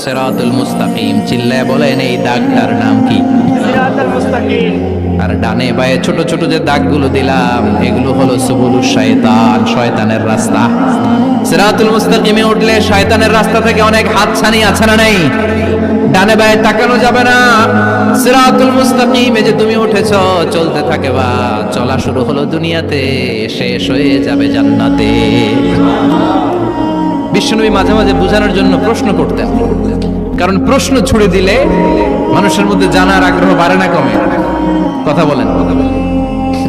সিরাতুল মুস্তাকিম। চিল্লায় বলেন এই দাগটার নাম কি? সিরাতুল মুস্তাকিম। আর ডানে বায়ে ছোট ছোট যে দাগগুলো দিলাম এগুলো হলো সুবুলুশ শয়তান, শয়তানের রাস্তা। সিরাতুল মুস্তাকিমে উঠলে শয়তানের রাস্তা থেকে অনেক হাতছানি আছে না নাই? ডানে বায়ে তাকানো যাবে না। সিরাতুল মুস্তাকিমে যে তুমি উঠেছো, চলতে থাকে বা চলা শুরু হলো দুনিয়াতে, শেষ হয়ে যাবে জান্নাতে। বিশ্বনবী মাঝে মাঝে বোঝানোর জন্য প্রশ্ন করতেন, কারণ প্রশ্ন ছুড়ে দিলে মানুষের মধ্যে জানার আগ্রহ বাড়ে না কমে? কথা বলেন।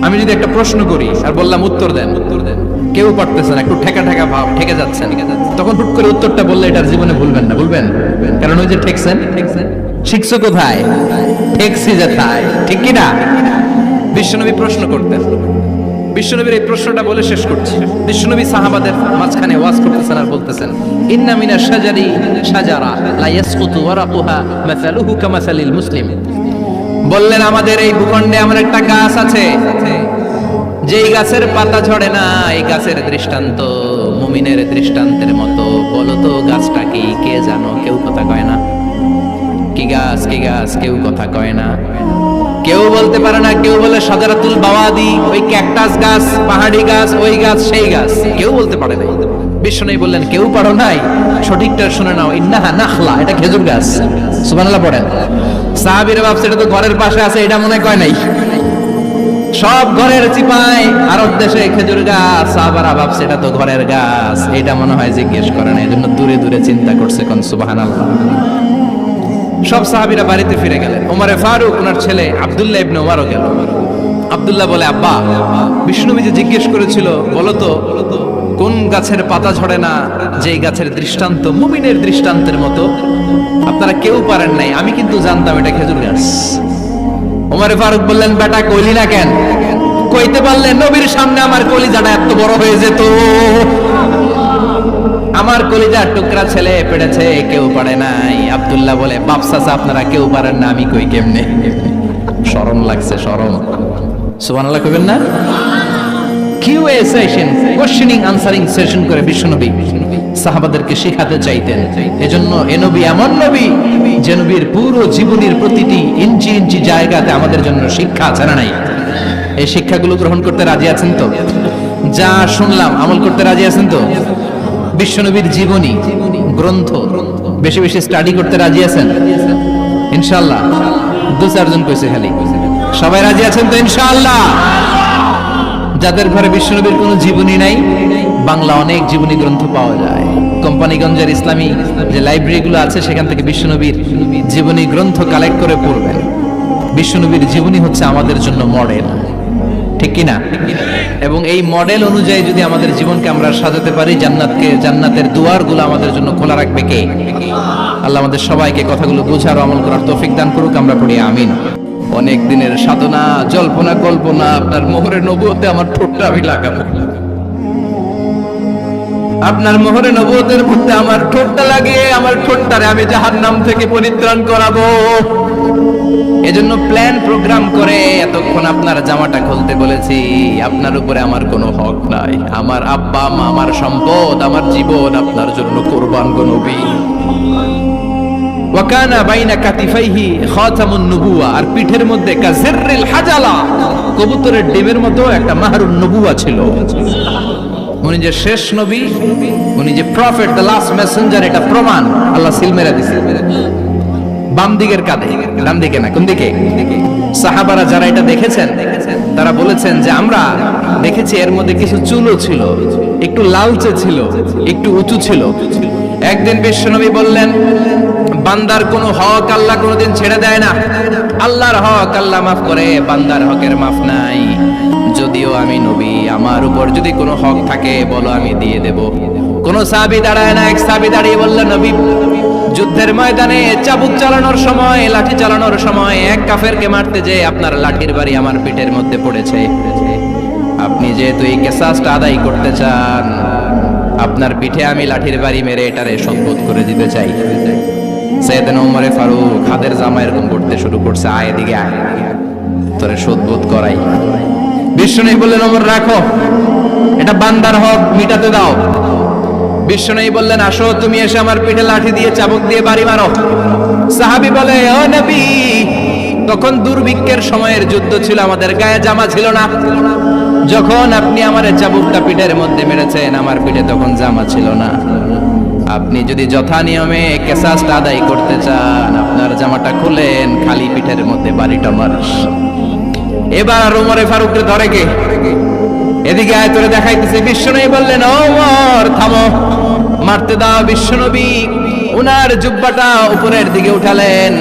আমি যদি একটা প্রশ্ন করি আর বললাম উত্তর দেন, কেউ পারতেছে না, একটু ঠেকা ঠেকা ভাব, ঠেকে যাচ্ছেন, তখন হুট করে উত্তরটা বললে এটার জীবনে ভুলবেন না, ভুলবেন? কারণ ওই যে ঠেকছেন, শিখছো কোথায়? ঠেকছি যেথায়, ঠিক কি না? বিশ্বনবী প্রশ্ন করতেন। বিশ্বনবীর এই প্রশ্নটা বলে শেষ করছি। বিশ্বনবী সাহাবাদের মাঝখানে ওয়াজ করতেছেন আর বলতেছেন, ইন্না মিনাশ শাজারি শাজারা লা ইয়াসকুতু ওয়ারাকুহা মাসালুহু কামাসালিল মুসলিম। বললেন আমাদের এই ভূখণ্ডে এমন একটা গাছ আছে, যেই গাছের পাতা ঝরে না। এই গাছের দৃষ্টান্ত মুমিনের দৃষ্টান্তের মতো। বলো তো গাছটা কি? কে জানো? কেউ কথা কয় না। কি গাছ? কি গাছ? কেউ কথা কয় না, কেউ বলতে পারে না। কেউ বলে শাজারাতুল বাওয়াদি, ওই ক্যাকটাস গাছ, পাহাড়ি গাছ, ওই গাছ, সেই গাছ, কেউ বলতে পারে নাই। বিষ্ণু বললেন কেউ পারো নাই, সঠিকটা শুনে নাও, ইন্নাহা নাখলা, এটা খেজুর গাছ। সুবহানাল্লাহ পড়েন। সাহাবীরা ভাবছে এটা তো ঘরের পাশে আছে, এটা মনে কয় নাই। সব ঘরের চিপায় আরব দেশে খেজুর গাছ, সাহাবারা ভাবছে এটা তো ঘরের গাছ, এটা মনে হয় জিজ্ঞেস করে না, এজন্য দূরে দূরে চিন্তা করছে। কোন সুবহানাল্লাহ। সব সাহাবীরা বাড়িতে ফিরে গেলেন। ওমরে ফারুক ওনার ছেলে আব্দুল্লাহ ইবনে ওমরও গেল। আব্দুল্লাহ বলে, আব্বা, বিষ্ণুবী যে জিজ্ঞেস করেছিল, বলো তো কোন গাছের পাতা ঝরে না, যে গাছের দৃষ্টান্ত মুমিনের দৃষ্টান্তের মতো? আপনারা কেউ পারেন নাই, আমি কিন্তু জানতাম এটা খেজুর গাছ। ওমরে ফারুক বললেন, বেটা কইলি না কেন? কইতে পারলে নবীর সামনে আমার কলিজাটা এত বড় হয়ে যেত। আমার কলিজার টুকরা ছেলে পেড়েছে, কেউ পারে নাই। আব্দুল্লাহ বলে, বাপ চাচা আপনারা কেউ পারেন না, আমি কই কেমনে? শরম লাগছে, শরম। সুবহানাল্লাহ কইবেন না? QA session, questioning answering session করে বিশ্বনবী সাহাবাদেরকে শেখাতে চাইতেন। এজন্য এ নবী এমন নবী যে নবীর পুরো জীবনের প্রতিটি ইঞ্চি ইঞ্চি জায়গাতে আমাদের জন্য শিক্ষা আছে না নাই? এই শিক্ষাগুলো গ্রহণ করতে রাজি আছেন তো? যা শুনলাম আমল করতে রাজি আছেন তো? বিশ্বনবীর জীবনী গ্রন্থ বেশি বেশি স্টাডি করতে রাজি আছেন ইনশাআল্লাহ? দু চারজন কইছে খালি। সবাই রাজি আছেন তো ইনশাআল্লাহ? যাদের ঘরে বিশ্বনবীর কোনো জীবনী নাই, বাংলা অনেক জীবনী গ্রন্থ পাওয়া যায়। কোম্পানিগঞ্জের ইসলামী যে লাইব্রেরিগুলো আছে, সেখান থেকে বিশ্বনবীর জীবনী গ্রন্থ কালেক্ট করে পড়বেন। বিশ্বনবীর জীবনী হচ্ছে আমাদের জন্য মডেল, ঠিক কি না? এবং এই মডেল অনুযায়ী যদি আমাদের জীবনকে আমরা সাজাতে পারি, জান্নাতের দুয়ারগুলো আমাদের জন্য খোলা রাখবে কে? আল্লাহ আমাদের সবাইকে কথাগুলো বোঝার ও আমল করার তৌফিক দান করুক। আমরা পড়ি আমিন। অনেক দিনের সাধনা, জল্পনা কল্পনা, আপনার মোহরে নবুয়তে আমার ঠোঁটটা আমি লাগাবো। আপনার মোহরে নবুয়তের মধ্যে আমার ঠোঁটটা লাগিয়ে আমার ঠোঁটটারে আমি জাহান্নাম থেকে পরিত্রাণ করাবো। এজন্য প্ল্যান প্রোগ্রাম করে এতক্ষণ আপনার জামাটা খুলতে বলেছি। আপনার উপরে আমার কোনো হক নাই। আমার আব্বা মা, আমার সম্পদ, আমার জীবন আপনার জন্য কোরবান গো নবী। ওয়াকানা বাইনা কাতিফাইহি খাতামুন নবুওয়া, আর পিঠের মধ্যে কাযিররিল হাজালা, কবুতরের ডিমের মতো একটা মাহরুন নবুওয়া ছিল। উনি যে শেষ নবী, উনি যে প্রফেট, দ্য লাস্ট মেসেঞ্জার, এটা প্রমাণ আল্লাহ সিল মেরে দিয়েছে। বাম দিকের কাঁধে, ডান দিকে না, কোন দিকে? সাহাবারা যারা এটা দেখেছেন তারা বলেছেন যে আমরা দেখেছি এর মধ্যে কিছু চুলও ছিল, একটু লালচে ছিল, একটু উঁচু ছিল। একদিন বিশ্বনবী বললেন, বান্দার কোনো হক আল্লাহ কোনোদিন ছেড়ে দেয় না। আল্লাহর হক আল্লাহ মাফ করে, বান্দার হকের মাফ নাই। যদিও আমি নবী, আমার উপর যদি কোনো হক থাকে বলো, আমি দিয়ে দেব। কোন সাহাবী দাঁড়ায় না। এক সাহাবী দাঁড়িয়ে বললেন, নবী, যুদ্ধের ময়দানে চাবুক চালানোর সময়, লাঠি চালানোর সময় এক কাফেরকে মারতে যে আপনার লাঠির বাড়ি আমার পিঠের মধ্যে পড়েছে। আপনি যেহেতু এই কিসাসটা আদায় করতে চান, আপনার পিঠে আমি লাঠির বাড়ি মেরে এটারে শোধবোধ করে দিতে চাই। সাইয়েদনা ওমরে ফারুক হাতের জামা এরকম করতে শুরু করছে, আয় এদিকে আয়, তোরে শোধবোধ করাই। বিষ্ণু বললেন, ওমর রাখো, এটা বান্দার হক, মিটাতে দাও। বিশ্বনবী বললেন, আসো তুমি এসে আমার পিঠে লাঠি দিয়ে চাবুক দিয়ে বাড়ি মারো। সাহাবী বলে, ও নবী, তখন দুর্ভিক্ষের সময়ের যুদ্ধ ছিল, আমাদের গায়ে জামা ছিল না। যখন আপনি আমার চাবুকটা পিঠের মধ্যে মেরেছেন, আমার পিঠে তখন জামা ছিল না। আপনি যদি যথা নিয়মে কেসাসটা আদায় করতে চান, আপনার জামাটা খুলেন, খালি পিঠের মধ্যে বাড়িটা মারিস। এবার আর ওমরে ফারুককে ধরে কে? এদিকে আয় তোরে দেখাইতেছে। বিশ্বনবী বললেন, ও ওমর থামো, মারতে দাও। বিশ্বনবী উনার জুব্বাটা উপরের দিকে উঠালেন,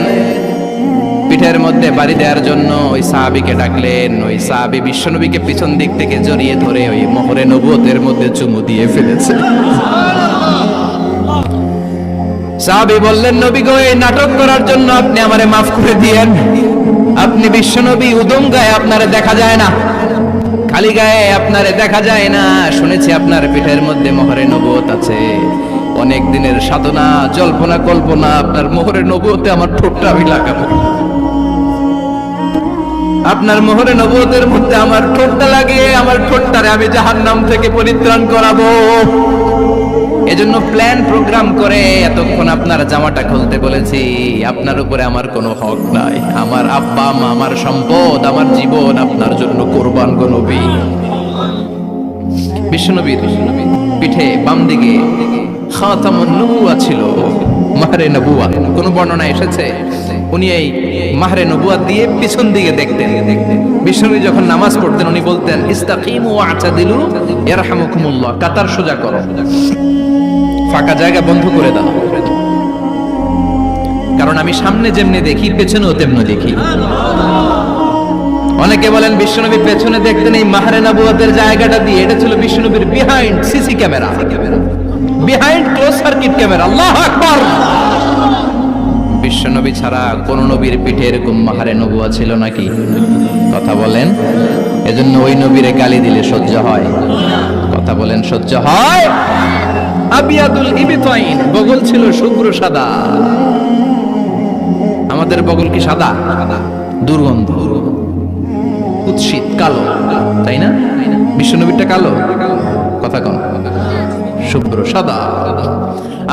পিঠের মধ্যে বাড়ি দেওয়ার জন্য ওই সাহাবীকে ডাকলেন। ওই সাহাবী বিশ্বনবীকে পিছন দিক থেকে জড়িয়ে ধরে ওই মোহরে নবুয়তের মধ্যে চুমু দিয়ে ফেলেছে। সাহাবী বললেন, নবী গো, এই নাটক করার জন্য আপনি আমারে মাফ করে দিয়েন। আপনি বিশ্বনবী, উদম গায়ে আপনারে দেখা যায় না, খালি গায়ে আপনারে দেখা যায় না। শুনেছি আপনার পিঠের মধ্যে মোহরে নবুয়ত আছে। অনেক দিনের সাধনা, জল্পনা কল্পনা, আপনার মোহরে নবুয়তে আমার ঠোঁটটা আমি লাগাবো। আপনার মোহরে নবুয়তের মধ্যে আমার ঠোঁটটা লাগিয়ে আমার ঠোঁটটারে আমি জাহান্নাম থেকে পরিত্রাণ করাবো। এজন্য প্ল্যান প্রোগ্রাম করে এতক্ষণ আপনার জামাটা খুলতে বলেছি। আপনার উপরে আমার কোনো হক নাই। আমার আব্বা মা, আমার সম্পদ, আমার জীবন আপনার জন্য কোরবান গো নবী। বিশ্বনবীর পিঠে বাম দিকে খাতামুন নবুয়া ছিল, মাহরে নবুয়া। কোন বর্ণনা এসেছে উনি এই মাহরে নবুয়া দিয়ে পিছন দিকে দেখতেন। বিশ্বনবী যখন নামাজ পড়তেন উনি বলতেন, ইস্তাকিমু ওয়া'তাদিলু ইয়ারহামুকুমুল্লাহ, কাতার সোজা করো, ফাঁকা জায়গা বন্ধ করে দাও। কারণ আমি সামনে যেমনি দেখি, পেছনেও তেমনি দেখি। অনেকে বলেন বিশ্বনবী পেছনে দেখতেন এই মাহরে নবুয়তের জায়গাটা দিয়ে। এটা ছিল বিশ্বনবীর behind CC camera, behind close circuit camera. আল্লাহু আকবার। বিশ্বনবী ছাড়া কোন নবীর পিঠে এরকম মাহরে নবুয়া ছিল নাকি? কথা বলেন। এজন্য ওই নবীরে গালি দিলে সহ্য হয়? কথা বলেন, সহ্য হয়? আবিয়াদুল ইবতাইন, বগল ছিল শুভ্র সাদা। আমাদের বগল কি সাদা? দুর্গন্ধ, কুৎসিত, কালো, তাই না? বিশ্বনবীরটা কালো? কথা কন, শুভ্র সাদা।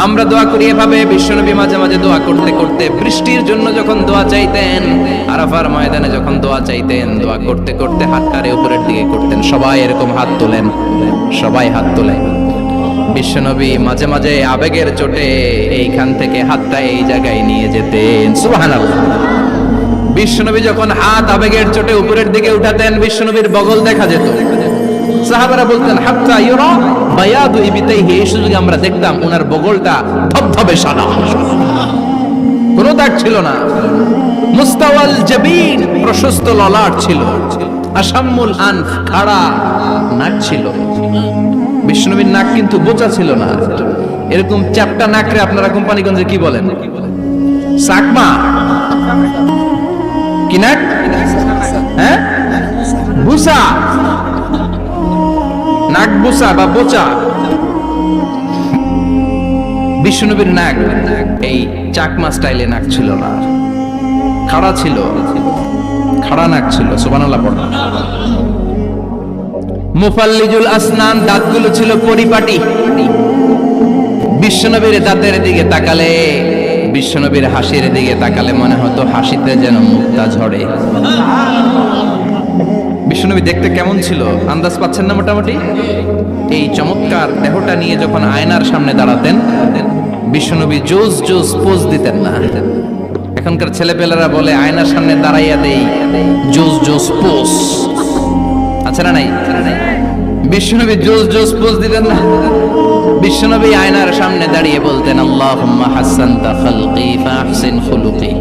আমরা দোয়া করি এভাবে। বিশ্বনবী মাঝে মাঝে দোয়া করতে করতে, বৃষ্টির জন্য যখন দোয়া চাইতেন, আরাফার ময়দানে যখন দোয়া চাইতেন, দোয়া করতে করতে হাতটারে উপরের দিকে করতেন। সবাই এরকম হাত তোলেন, সবাই হাত তোলেন। বিশ্বনবী মাঝে মাঝে আবেগের চোটে এইখান থেকে হাতটা এই জায়গায় নিয়ে যেতেন। সুবহানাল্লাহ। বিশ্বনবী যখন হাত আবেগের চোটে উপরের দিকে উঠাতেন, বিশ্বনবীর বগল দেখা যেত। সাহাবারা বলতেন, হাত্তা ইউরা বায়াদু ইবতাইহি, এই সুযোগে আমরা দেখতাম ওনার বগলটা ধবধবে সাদা, কোনো দাগ ছিল না। মুস্তাওয়াল জাবিন, প্রশস্ত ললাট ছিল। আসাম্মুল আনফ, খাড়া নাক ছিল। বিশ্বনবীর নাক কিন্তু বোচা ছিল না, এরকম চ্যাপটা নাকরে আপনারা কোম্পানিগঞ্জে কি বলেন? সাকমা কি নাক? হ্যাঁ, বুসা, নাক বুসা বা বোচা। বিশ্বনবীর নাক এই চাকমা স্টাইলে নাক ছিল না, খাড়া ছিল, খাড়া নাক ছিল। সুবহানাল্লাহ পড়ো। মুফাল্লিজুল আসনান, দাঁতগুলো ছিল পরিপাটি। বিশ্বনবীর দাঁতের দিকে তাকালে, বিশ্বনবীর হাসির দিকে তাকালে মনে হতো হাসিতে যেন মুক্তা ঝরে। বিশ্বনবী দেখতে কেমন ছিল আন্দাজ পাচ্ছেন না মোটামুটি? এই চমৎকার দেহটা নিয়ে যখন আয়নার সামনে দাঁড়াতেন, বিশ্বনবী জোস জোস পোজ দিতেন না। এখনকার ছেলেপেলেরা বলে আয়নার সামনে দাঁড়াইয়া দেই জোস জোস পোজ, আছে না নাই? বিশ্বনবী জোস জোস পোজ দিতেন না। বিশ্বনবী আয়নার সামনে দাঁড়িয়ে বলতেন, আল্লাহুম্মা হাসানতা খালকি ফাহসিন খুলুকি।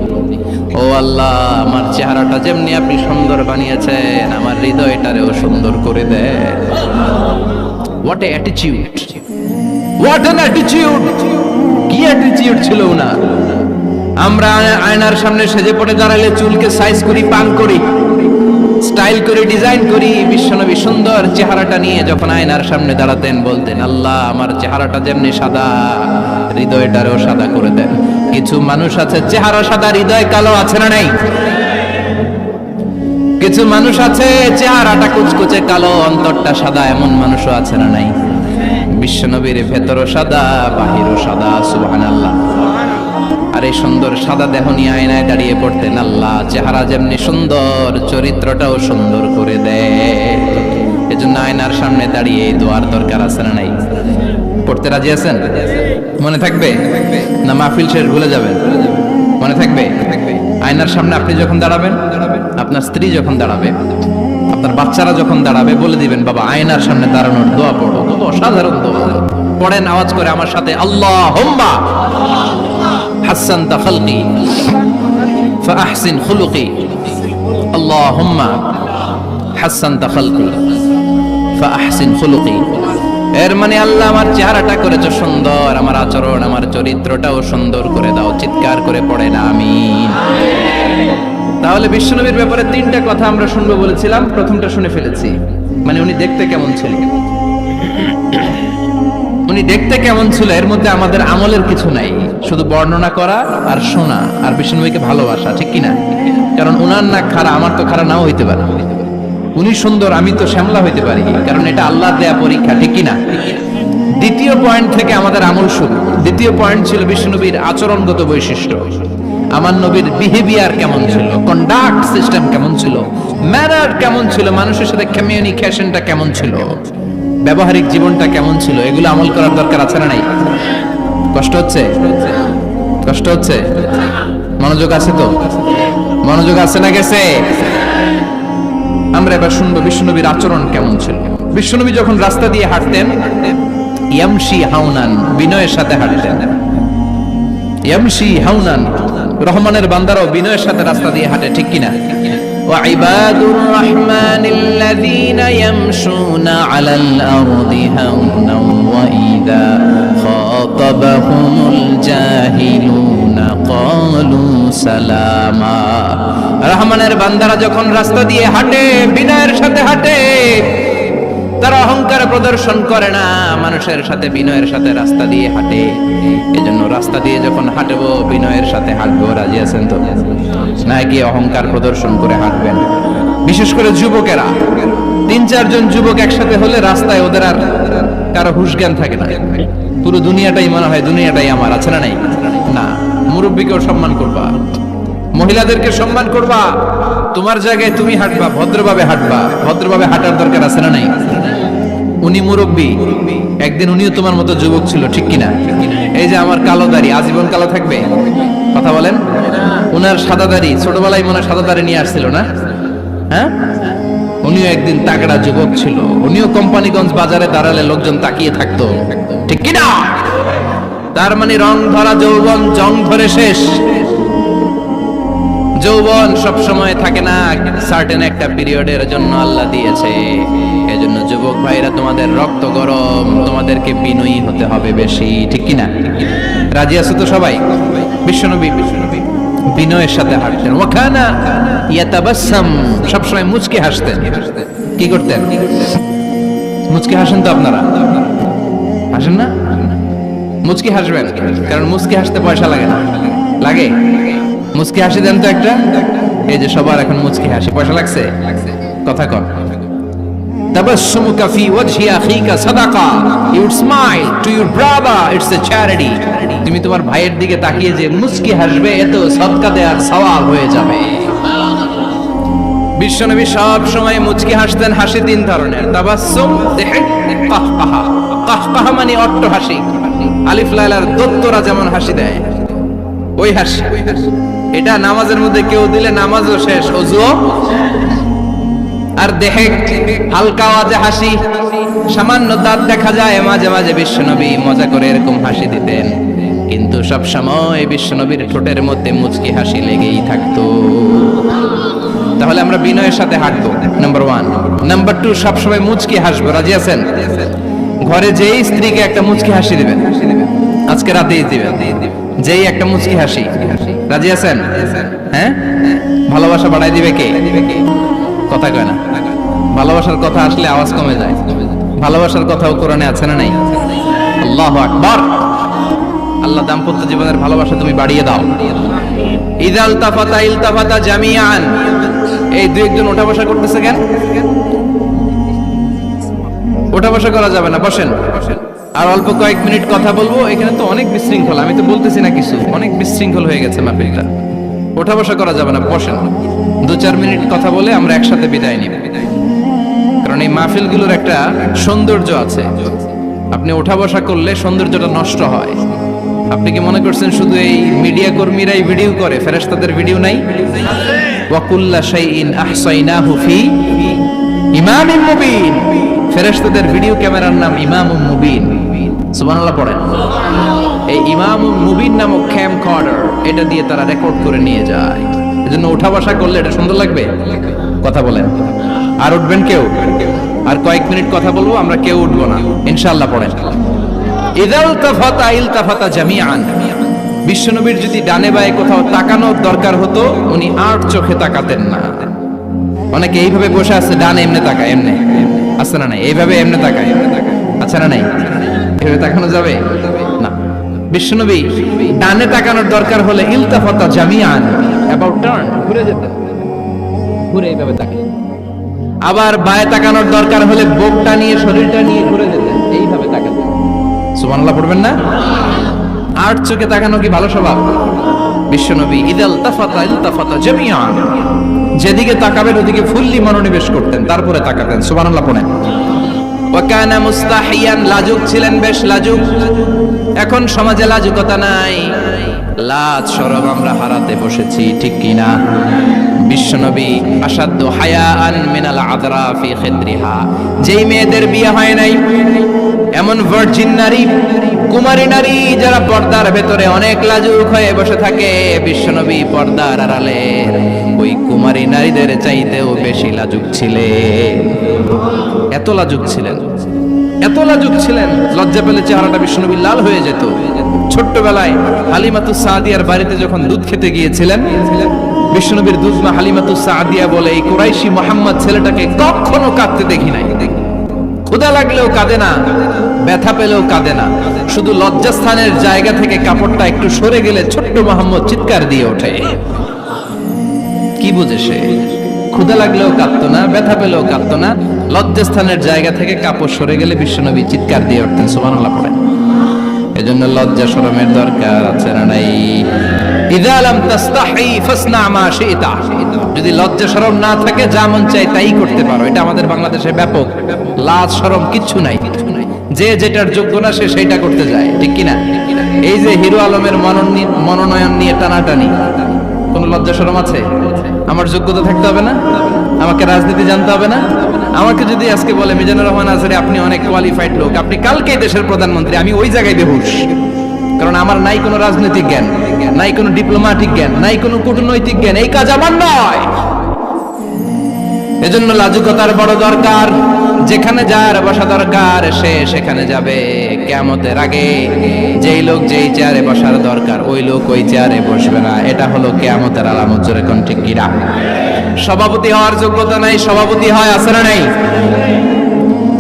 ও আল্লাহ, আমার চেহারাটা যেমনি আপনি সুন্দর বানিয়েছেন, আমার হৃদয়টারেও সুন্দর করে দেন। What a attitude, what an attitude! কি অ্যাটিটিউড ছিল ওনার! আমরা আয়নার সামনে সেজে পড়ে দাঁড়ালে চুলকে সাইজ করি, পাং করি, স্টাইল করে, ডিজাইন করি। বিশ্বনবী সুন্দর চেহারাটা নিয়ে যখন আয়নার সামনে দাঁড়াতেন, বলতেন, আল্লাহ, আমার চেহারাটা যেমনি সাদা, হৃদয়টারেও সাদা করে দেন। কিছু মানুষ আছে চেহারা সাদা, হৃদয় কালো, আছে না নাই? কিছু মানুষ আছে চেহারাটা কুচকুচে কালো, অন্তরটা সাদা, এমন মানুষও আছে না নাই? বিশ্বনবীর ভেতরও সাদা বাহিরও সাদা, সুবহানাল্লাহ। আর এই সুন্দর সাদা দেহ নিয়ে আয়নায় দাঁড়িয়ে পড়তেন, আল্লাহ চেহারা যেমনি সুন্দর চরিত্রটাও সুন্দর করে দেয়। এজন্য আয়নার সামনে দাঁড়িয়ে এই দোয়ার দরকার আছে না নাই? পড়তে রাজি আছেন? মনে থাকবে না মাহফিল শেষ ভুলে যাবেন? মনে থাকবে? আয়নার সামনে আপনি যখন দাঁড়াবেন, আপনার স্ত্রী যখন দাঁড়াবে, আপনার বাচ্চারা যখন দাঁড়াবে, বলে দিবেন বাবা আয়নার সামনে দাঁড়ানোর দোয়া পড়ো। কত অসাধারণ দোয়া! পড়েন আওয়াজ করে আমার সাথে, আল্লাহুম্মা হাসানতা খালকি ফাআহসিন খুলুকি, আল্লাহুম্মা হাসানতা খালকি ফাআহসিন খুলুকি। এর মানে আল্লাহ আমার চেহারাটা করেছো সুন্দর, আমার আচরণ আমার চরিত্রটাও সুন্দর করে দাও। চিৎকার করে পড়েন আমিন। তাহলে বিশ্বনবীর ব্যাপারে তিনটা কথা আমরা শুনবো বলেছিলাম, প্রথমটা শুনে ফেলেছি। মানে উনি দেখতে কেমন ছিল, উনি দেখতে কেমন ছিল, এর মধ্যে আমাদের আমলের কিছু নাই, শুধু বর্ণনা করা আর শোনা আর বিশ্বনবীকে ভালোবাসা, ঠিক কিনা? কারণ উনার না খাড়া, আমার তো খাড়া নাও হইতে পারে। উনি সুন্দর, আমি তো শ্যামলা হইতে পারি, কারণ এটা আল্লাহর দেয়া পরীক্ষা, ঠিক কিনা? দ্বিতীয় পয়েন্ট থেকে আমাদের আমল শুরু। দ্বিতীয় পয়েন্ট ছিল বিশ্বনবীর আচরণগত বৈশিষ্ট্য। আমার নবীর বিহেভিয়ার কেমন ছিল, কন্ডাক্ট সিস্টেম কেমন ছিল, ম্যানার কেমন ছিল, মানুষের সাথে কমিউনিকেশনটা কেমন ছিল, ব্যবহারিক জীবনটা কেমন ছিল, এগুলো আমল করার দরকার আছে না নাই? কষ্ট হচ্ছে? কষ্ট হচ্ছে? মনোযোগ আছে তো? মনোযোগ আছে না গেছে? আমরা এবার শুনবো বিশ্বনবীর আচরণ কেমন ছিল। বিশ্বনবী যখন রাস্তা দিয়ে হাঁটতেন, ইয়ামশি হাউনান, বিনয়ের সাথে হাঁটতেন। ইয়ামশি হাউনান, রহমানের বান্দারাও বিনয়ের সাথে রাস্তা দিয়ে হাঁটে, ঠিক কিনা? ওয়া ইবাদুর রাহমানিল্লাযীনা ইয়ামশুনা আলাল আরদি হাওনান ওয়া ইযা খাতাবাহুমুল জাহিলুনা ক্বালু সালামা। রহমানের বান্দারা যখন রাস্তা দিয়ে হাঁটে, বিনয়ের সাথে হাঁটে, তারা অহংকার প্রদর্শন করে না, মানুষের সাথে বিনয়ের সাথে রাস্তা দিয়ে হাঁটে। এজন্য রাস্তা দিয়ে যখন হাঁটবো বিনয়ের সাথে হাঁটবো। রাজি আছেন তো? নাকি অহংকার প্রদর্শন করে হাঁটবেন? বিশেষ করে যুবকেরা, 3-4 জন যুবক একসাথে হলে রাস্তায় ওদের আর কারো হুঁশ জ্ঞান থাকে না, পুরো দুনিয়াটাই মনে হয় দুনিয়াটাই আমার, আছে না নাই? না, মুরব্বীকেও সম্মান করবা, মহিলাদেরকে সম্মান করবা, তোমার জায়গায় তুমি হাঁটবা, ভদ্রভাবে হাঁটবা। ভদ্রভাবে হাঁটার দরকার আছে না নাই? উনি মুরব্বী, একদিন উনিও তোমার মতো যুবক ছিল, ঠিক কিনা? এই যে আমার কালো দাড়ি আজীবন কালো থাকবে? কথা বলেন। উনার সাদা দাড়ি ছোটবেলায় মনে হয় সাদা দাড়ি নিয়ে আসছিল না? হ্যাঁ, উনিও একদিন তাগড়া যুবক ছিল, উনিও কোম্পানিগঞ্জ বাজারে দাঁড়ালে লোকজন তাকিয়ে থাকতো, ঠিক কিনা? তার মানে রং ধরা যৌবন জং ধরে শেষ। যৌবন সব সময় থাকে না, সার্টেন একটা পিরিয়ডের জন্য আল্লাহ দিয়েছে। এজন্য যুবক ভাইরা, তোমাদের রক্ত গরম, তোমাদেরকে বিনয়ী হতে হবে বেশি, ঠিক কিনা? রাজি আছো তো সবাই? বিশ্বনবী বিনয়ের সাথে হাঁটতেন। ওয়াকানা ইয়াতাবাসসাম, সবসময় মুচকি হাসতেন। কি করতেন? মুচকি হাসেন তো আপনারা? হাসেন না? মুচকি হাসবেন, কারণ মুচকি হাসতে পয়সা লাগে না। লাগে? মুচকি হাসি দেন তো একটা। এই যে সবার এখন মুচকি হাসি, পয়সা লাগছে? কথা কর। তাবাসসুমুকা ফি ওয়াজহি আখিকা সাদাকা, you would smile to your brother, it's a charity. তুমি তোমার ভাইয়ের দিকে তাকিয়ে যে মুচকি হাসবে, এত সদকা দেওয়ার সওয়াব হয়ে যাবে। বিশ্বনবী সব সময় মুচকি হাসতেন। হাসি 3 ধরনের, তাবাসসুম, যিহক, কাহকাহা। কাহকাহা মানে অট্ট হাসি, আলিফ লাইলার দত্তরা যেমন হাসি দেয় ওই হাসি। এটা নামাজের মধ্যে কেউ দিলে নামাজও শেষ, ওযুও। আর দেখে হালকা আওয়াজে হাসি, সামান্য দাঁত দেখা যায় মাঝে মাঝে। বিশ্বনবী মজা করে এরকম হাসি দিতেন, কিন্তু সব সময় বিশ্বনবীর ঠোঁটের মধ্যে মুচকি হাসি লেগেই থাকতো। তাহলে আমরা বিনয়ের সাথে হাঁটবো, নাম্বার 1। নাম্বার 2, সব সময় মুচকি হাসবো। রাজি আছেন? ঘরে যেই স্ত্রীকে একটা মুচকি হাসি দিবেন, আজকে রাতেই দিবেন, যেই একটা মুচকি হাসি। রাজি আছেন? হ্যাঁ, ভালোবাসা বাড়াই দিবে কে? কথা কয় না। ভালোবাসার কথা আসলে আওয়াজ কমে যায়। ভালোবাসার কথাও কোরআনে আছে না নাই? আল্লাহু আকবার। আল্লাহ দাম্পত্য জীবনের ভালোবাসা তুমি বাড়িয়ে দাও। ইযাল তাফাতা ইলতাফাতা জামিআন। এই 2-1 জন ওঠা বসা করতেছে কেন? ওঠা বসা করা যাবে না, বসেন। আর অল্প কয়েক মিনিট কথা বলবো। এখানে তো অনেক বিশৃঙ্খল, আমি তো বলতেছি না কিছু, অনেক বিশৃঙ্খল হয়ে গেছে মাহফিলটা। ওঠা বসা করা যাবে না, বসেন। 2-4 মিনিট কথা বলে আমরা একসাথে বিদায় নিব, কারণ এই মাহফিলগুলোর একটা সৌন্দর্য আছে। আপনি ওঠা বসা করলে সৌন্দর্যটা নষ্ট হয়। আপনি কি মনে করছেন শুধু এই মিডিয়া কর্মীরাই ভিডিও করে, ফেরেশতাদের ভিডিও নাই? ওয়া কুল্লা শাইইন আহসাইনাহু ফি ইমামিন মুবিন। ফেরেশতাদের ভিডিও ক্যামেরার নাম ইমামুম মুবিন। সুবহানাল্লাহ পড়েন। এই ইমামুম মুবিন নামক ক্যামকর্ডার, এটা দিয়ে তারা রেকর্ড করে নিয়ে যায়। এজন্য ওঠা বসা করলে এটা সুন্দর লাগবে। কথা বলেন। আর উঠবেন কেউ? আর কয়েক মিনিট কথা বলবো, আমরা কেউ উঠবো না ইনশাআল্লাহ। পড়েন। ইযাল তাফাতা ইলতাফাতা জামিআন। বিশ্বনবীর যদি ডানে বায়ে কোথাও তাকানোর দরকার হতো, উনি আর চোখে তাকাতেন না। অনেকে এইভাবে বসে আছে, ডানে এমনে তাকায়, এমনে আছে না নাই? এইভাবে এমনে তাকায়, আছে না নাই? এইভাবে তাকানো যাবে না। বিশ্বনবী ডানে তাকানোর দরকার হলে ইলতাফাতা জামিআন, অ্যাবাউট টার্ন, ঘুরে যেতেন, ঘুরে এইভাবে তাকায়। আবার বায়ে তাকানোর দরকার হলে বুকটা নিয়ে, শরীরটা নিয়ে ঘুরে যেতেন, এইভাবে তাকাতেন। সুবহানাল্লাহ পড়বেন না? আর চোখে তাকানো কি ভালো স্বভাব? বিশ্বনবী ইদাল তাফাতা ইলতাফাতা জামিআন, যেদিকে তাকাবেন ওদিকে ফুল্লি মনোনিবেশ করতেন, তারপরে তাকাতেন। সুবহানাল্লাহ পড়েন। ওয়া কানা মুস্তাহিয়ান, লাজুক ছিলেন, বেশ লাজুক। এখন সমাজে লাজুকতা নাই, লাজ শরম আমরা হারাতে বসেছি, ঠিক কি না? বিশ্বনবী আসাদ্দু হায়াআন মিনাল আদরা ফি খিদ্রিহা, যেই মেয়েদের বিয়ে হয় নাই, এমন ভার্জিন নারী, কুমারী নারী যারা পর্দার ভেতরে অনেক লাজুক হয়ে বসে থাকে, বিশ্বনবী পর্দার আড়ালে ওই কুমারী নারীদের চাইতেও বেশি লাজুক ছিলেন। এত লাজুক ছিলেন, এত লাজুক ছিলেন, লজ্জা পেলে চেহারাটা বিশ্বনবী লাল হয়ে যেত। ছোট্টবেলায় হালিমাতুস সাদিয়ার বাড়িতে যখন দুধ খেতে গিয়েছিলেন, বিশ্বনবীর দুধমা হালিমাতুস সাদিয়া বলে, এই কুরাইশি মুহাম্মদ ছেলেটাকে কখনো কাঁদতে দেখি নাই। ক্ষুধা লাগলেও কাঁদে না, ব্যথা পেলেও কাঁদে না, শুধু লজ্জাস্থানের জায়গা থেকে কাপড়টা একটু সরে গেলে ছোট্ট মুহাম্মদ চিৎকার দিয়ে ওঠে। কি বুঝে সে? ক্ষুধা লাগলেও কাঁদতো না, ব্যথা পেলেও কাঁদতো না, লজ্জাস্থানের জায়গা থেকে কাপড় সরে গেলে বিশ্বনবী চিৎকার দিয়ে উঠতেন। সুবহানাল্লাহ পড়েন। এজন্য লজ্জা শরমের দরকার আছে না নাই? ইযা লাম তাস্তাহি ফাসনা মা শিতা, যদি লজ্জা শরম না থাকে যা মন চায় তাই করতে পারো। এটা আমাদের বাংলাদেশে ব্যাপক। লাজ শরম কিচ্ছু নাই, যে যেটার যোগ্য না সে সেইটা করতে যায়, ঠিক কি না? এই যে হিরো আলমের মনোনয়ন নিয়ে টানাটানি, কোনো লজ্জা শরম আছে? আমার যোগ্যতা থাকতে হবে না? আমাকে রাজনীতি জানতে হবে না? আমাকে যদি আজকে বলে মিজানুর রহমান আজহারি আপনি অনেক কোয়ালিফাইড লোক, আপনি কালকেই দেশের প্রধানমন্ত্রী, আমি ওই জায়গায় বেহুশ, কারণ আমার নাই কোনো রাজনৈতিক জ্ঞান, নাই কোনো ডিপ্লোম্যাটিক জ্ঞান, নাই কোনো কূটনৈতিক জ্ঞান, এই কাজ আমার নয়। এজন্য লাজুকতার বড় দরকার। যেখানে যার বসা দরকার সে সেখানে যাবে। কিয়ামতের আগে যেই লোক যেই চেয়ারে বসার দরকার ওই লোক ওই চেয়ারে বসবে না। এটা হলো কিয়ামতের আলামত। জোরে কোন ঠিক কিনা? সভাপতি হওয়ার যোগ্যতা নাই, সভাপতি হয়, আছে না নাই?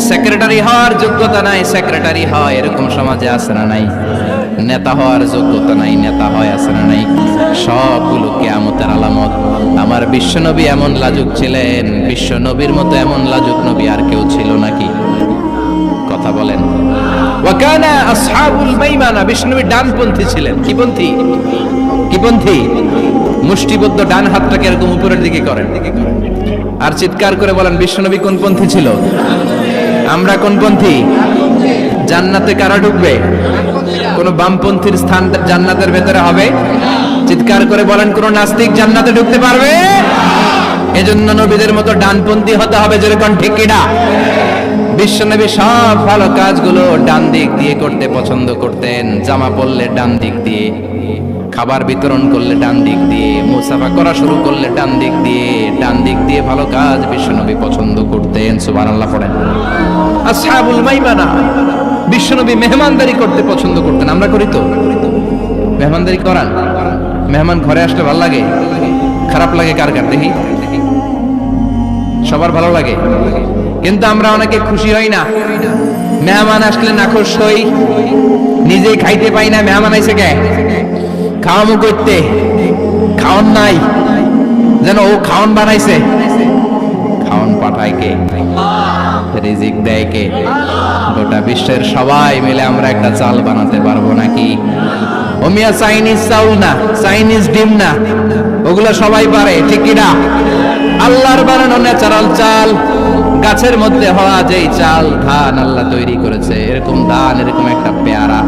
সেক্রেটারি হওয়ার যোগ্যতা নাই, সেক্রেটারি হয়, এরকম সমাজে আছে না নাই? নেতা হওয়ার যোগ্যতা নাই, নেতা হয়, আছে না নাই? সবগুলো কিয়ামতের আলামত। আমার বিশ্বনবী এমন লাজুক ছিলেন, বিশ্বনবীর মতো এমন লাজুক নবী আর কেউ ছিল নাকি? কথা বলেন। ওয়া কানা আসহাবুল মাইমানা, বিশ্বনবী ডানপন্থী ছিলেন। কি পন্থী? কি পন্থী? মুষ্টিবদ্ধ ডান হাতটাকে এরকম উপরের দিকে করেন আর চিৎকার করে বলেন, বিশ্বনবী কোন পন্থী ছিল? আমরা কোন পন্থী? জান্নাতে কারা ঢুকবে? কোন বামপন্থীর স্থান জান্নাতের ভেতরে হবে? চিৎকার করে বলেন, কোন নাস্তিক জান্নাতে ঢুকতে পারবে? এজন্য নবীদের মতো ডানপন্থী হতে হবে। যেরকম ঠিক কিনা? বিশ্বনবী সব ভালো কাজগুলো ডান দিক দিয়ে করতে পছন্দ করতেন। জামা পরলে ডান দিক দিয়ে, খাবার বিতরণ করলে ডান দিক দিয়ে, মুসাফা করা শুরু করলে ডান দিক দিয়ে, ডান দিক দিয়ে ভালো কাজ বিশ্বনবী পছন্দ করতেন। সুবহানাল্লাহ পড়েন। আসহাবুল মাইমানা, বিশ্বনবী মেহমানদারি করতে পছন্দ করতেন। আমরা করি তো? মেহমানদারি করান? মেহমান ঘরে আসলে ভালো লাগে? খারাপ লাগে কার কার? দেখি। সবার ভালো লাগে, কিন্তু আমরা অনেকে খুশি হই না। মেহমান আসলে নাখুশ হই, নিজেই খাইতে পাই না। মেহমান আইছে কে? খাওয়ামু করতে, খাওয়ান নাই, যেন ও খাওয়ান বানাইছে। খাওয়ান পাঠায় কে? রিজিক দেয় কে? গোটা বিশ্বের সবাই মিলে আমরা একটা চাল বানাতে পারবো নাকি? ওমিয়া চাইনিজ চাউল না, চাইনিজ ডিম না, ওগুলো সবাই পারে, ঠিক কিনা? আল্লাহর বানানো ন্যাচারাল চাল, গাছের মধ্যে হওয়া যেই চাল, ধান আল্লাহ তৈরি করেছে, এরকম ধান, এরকম একটা পেয়ারা,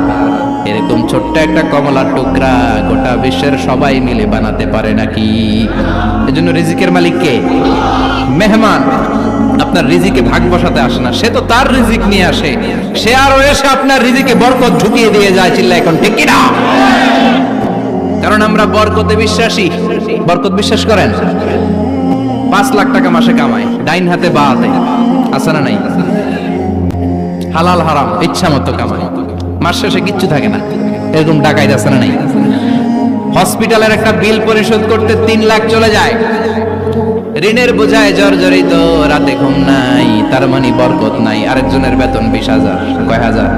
এরকম ছোট্ট একটা কমলার টুকরা গোটা বিশ্বের সবাই মিলে বানাতে পারে নাকি? এজন্য রিজিকের মালিক কে? মেহমান আপনার রিজিকে ভাগ বসাতে আসে না, সে তো তার রিজিক নিয়ে আসে, সে আরো এসে আপনার রিজিকে বরকত ঢুকিয়ে দিয়ে যায়। চিল্লা এখন ঠিক কিনা? কারণ আমরা বরকতে বিশ্বাসী। বরকত বিশ্বাস করেন? 5 লাখ টাকা মাসে কামায়, ডাইন হাতে বা হাতে, আছে না নাই? হালাল হারাম ইচ্ছা মতো কামায়, মাস শেষে কিচ্ছু থাকে না, এরকম ডাকাইত আছে না নাই? হসপিটালের একটা বিল পরিশোধ করতে 3 লাখ চলে যায়, ঋণের বোঝায় জর্জরিত, রাতে ঘুম নাই, তার মানে বরকত নাই। আরেকজনের বেতন 20,000, কয় হাজার?